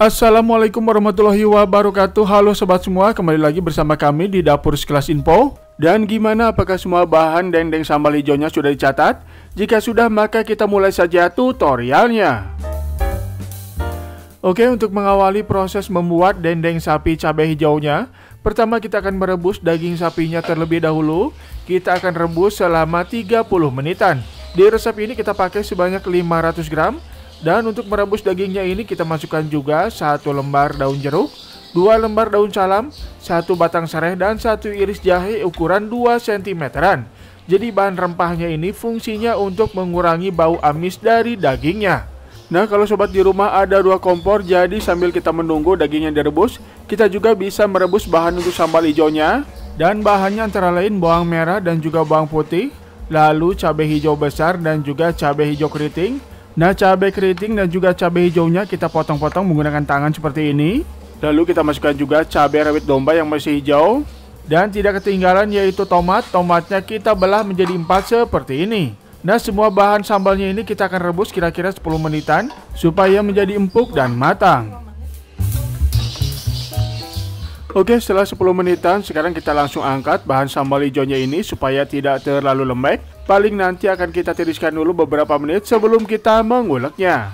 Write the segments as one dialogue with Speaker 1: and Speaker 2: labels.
Speaker 1: Assalamualaikum warahmatullahi wabarakatuh. Halo sobat semua, kembali lagi bersama kami di Dapur Sekilas Info. Dan gimana, apakah semua bahan dendeng sambal hijaunya sudah dicatat? Jika sudah, maka kita mulai saja tutorialnya. Oke, untuk mengawali proses membuat dendeng sapi cabai hijaunya, pertama kita akan merebus daging sapinya terlebih dahulu. Kita akan rebus selama 30 menitan. Di resep ini kita pakai sebanyak 500 gram. Dan untuk merebus dagingnya ini kita masukkan juga 1 lembar daun jeruk, 2 lembar daun salam, 1 batang serai, dan 1 iris jahe ukuran 2 cm-an. Jadi bahan rempahnya ini fungsinya untuk mengurangi bau amis dari dagingnya. Nah, kalau sobat di rumah ada 2 kompor, jadi sambil kita menunggu dagingnya direbus, kita juga bisa merebus bahan untuk sambal hijaunya. Dan bahannya antara lain bawang merah dan juga bawang putih, lalu cabai hijau besar dan juga cabai hijau keriting. Nah, cabai keriting dan juga cabai hijaunya kita potong-potong menggunakan tangan seperti ini. Lalu kita masukkan juga cabai rawit domba yang masih hijau. Dan tidak ketinggalan yaitu tomat. Tomatnya kita belah menjadi 4 seperti ini. Nah, semua bahan sambalnya ini kita akan rebus kira-kira 10 menitan supaya menjadi empuk dan matang. Oke, setelah 10 menitan, sekarang kita langsung angkat bahan sambal hijaunya ini supaya tidak terlalu lembek. Paling nanti akan kita tiriskan dulu beberapa menit sebelum kita menguleknya.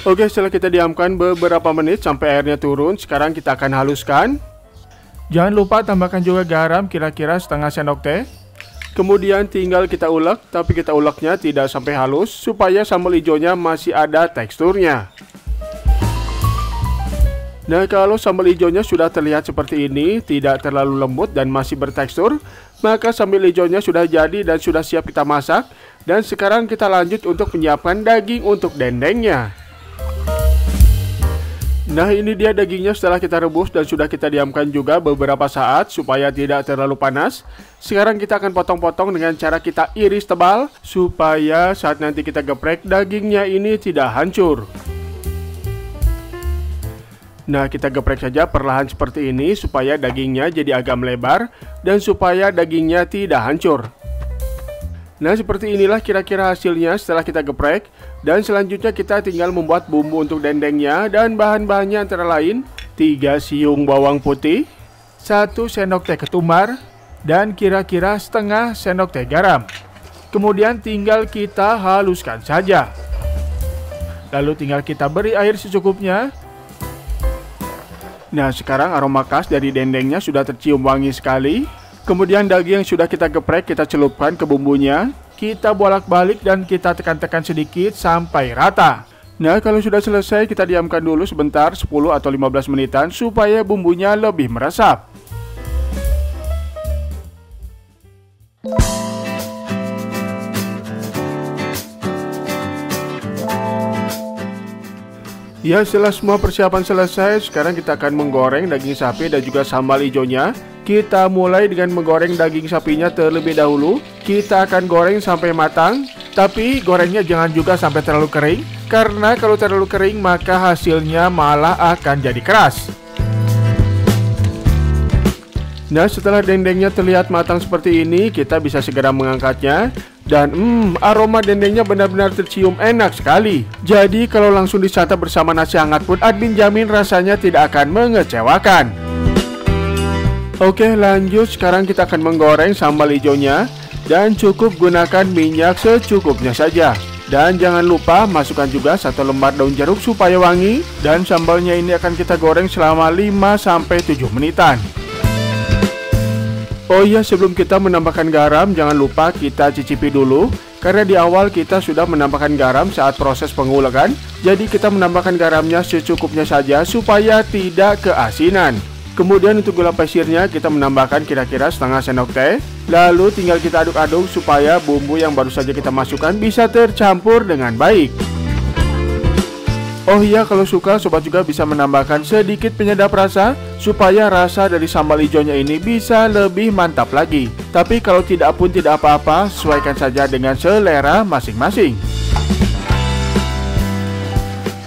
Speaker 1: Oke, setelah kita diamkan beberapa menit sampai airnya turun, sekarang kita akan haluskan. Jangan lupa tambahkan juga garam kira-kira setengah sendok teh. Kemudian tinggal kita ulek, tapi kita uleknya tidak sampai halus supaya sambal hijaunya masih ada teksturnya. Nah, kalau sambal hijaunya sudah terlihat seperti ini, tidak terlalu lembut dan masih bertekstur, maka sambal hijaunya sudah jadi dan sudah siap kita masak. Dan sekarang kita lanjut untuk menyiapkan daging untuk dendengnya. Nah, ini dia dagingnya setelah kita rebus dan sudah kita diamkan juga beberapa saat supaya tidak terlalu panas. Sekarang kita akan potong-potong dengan cara kita iris tebal supaya saat nanti kita geprek dagingnya ini tidak hancur. Nah, kita geprek saja perlahan seperti ini supaya dagingnya jadi agak melebar dan supaya dagingnya tidak hancur. Nah, seperti inilah kira-kira hasilnya setelah kita geprek. Dan selanjutnya kita tinggal membuat bumbu untuk dendengnya, dan bahan-bahannya antara lain 3 siung bawang putih, 1 sendok teh ketumbar, dan kira-kira setengah sendok teh garam. Kemudian tinggal kita haluskan saja. Lalu tinggal kita beri air secukupnya. Nah, sekarang aroma khas dari dendengnya sudah tercium wangi sekali. Kemudian daging yang sudah kita geprek kita celupkan ke bumbunya. Kita bolak-balik dan kita tekan-tekan sedikit sampai rata. Nah, kalau sudah selesai kita diamkan dulu sebentar 10 atau 15 menitan supaya bumbunya lebih meresap. Ya, setelah semua persiapan selesai, sekarang kita akan menggoreng daging sapi dan juga sambal hijaunya. Kita mulai dengan menggoreng daging sapinya terlebih dahulu. Kita akan goreng sampai matang, tapi gorengnya jangan juga sampai terlalu kering, karena kalau terlalu kering maka hasilnya malah akan jadi keras. Nah, setelah dendengnya terlihat matang seperti ini, kita bisa segera mengangkatnya. Dan aroma dendengnya benar-benar tercium enak sekali. Jadi kalau langsung disantap bersama nasi hangat pun admin jamin rasanya tidak akan mengecewakan. Oke, lanjut. Sekarang kita akan menggoreng sambal hijaunya. Dan cukup gunakan minyak secukupnya saja. Dan jangan lupa masukkan juga 1 lembar daun jeruk supaya wangi. Dan sambalnya ini akan kita goreng selama 5-7 menitan. Oh iya, sebelum kita menambahkan garam, jangan lupa kita cicipi dulu. Karena di awal kita sudah menambahkan garam saat proses pengulekan. Jadi kita menambahkan garamnya secukupnya saja supaya tidak keasinan. Kemudian untuk gula pasirnya kita menambahkan kira-kira setengah sendok teh. Lalu tinggal kita aduk-aduk supaya bumbu yang baru saja kita masukkan bisa tercampur dengan baik. Oh iya, kalau suka sobat juga bisa menambahkan sedikit penyedap rasa supaya rasa dari sambal hijaunya ini bisa lebih mantap lagi. Tapi kalau tidak pun tidak apa-apa, sesuaikan saja dengan selera masing-masing.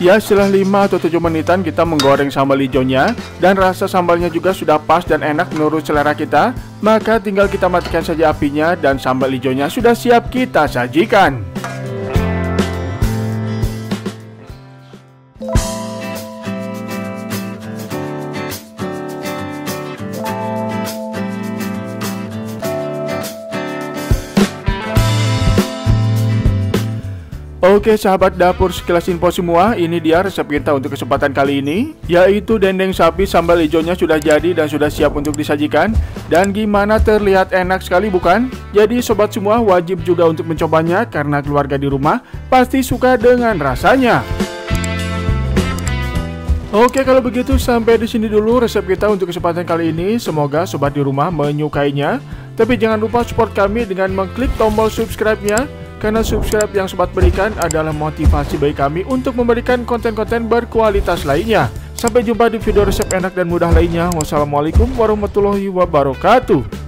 Speaker 1: Ya, setelah 5 atau 7 menitan kita menggoreng sambal hijaunya dan rasa sambalnya juga sudah pas dan enak menurut selera kita, maka tinggal kita matikan saja apinya dan sambal hijaunya sudah siap kita sajikan. Oke sahabat dapur sekilas info semua, ini dia resep kita untuk kesempatan kali ini, yaitu dendeng sapi sambal hijaunya sudah jadi dan sudah siap untuk disajikan. Dan gimana, terlihat enak sekali bukan? Jadi sobat semua wajib juga untuk mencobanya karena keluarga di rumah pasti suka dengan rasanya. Oke kalau begitu sampai di sini dulu resep kita untuk kesempatan kali ini. Semoga sobat di rumah menyukainya. Tapi jangan lupa support kami dengan mengklik tombol subscribe-nya. Karena subscribe yang sobat berikan adalah motivasi bagi kami untuk memberikan konten-konten berkualitas lainnya. Sampai jumpa di video resep enak dan mudah lainnya. Wassalamualaikum warahmatullahi wabarakatuh.